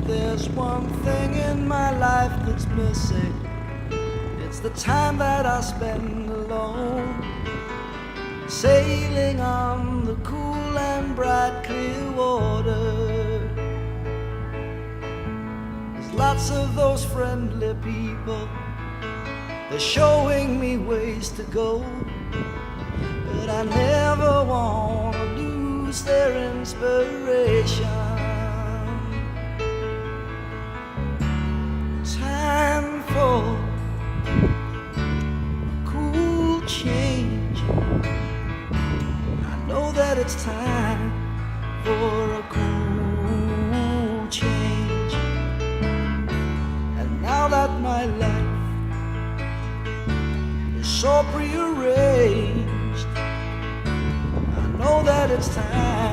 there's one thing in my life that's missing, it's the time that I spend alone, sailing on the cool and bright clear water. There's lots of those friendly people, they're showing me ways to go, but I never want to lose their inspiration. Time for cool change. I know that it's time for a cool change. And now that my life is so prearranged, I know that it's time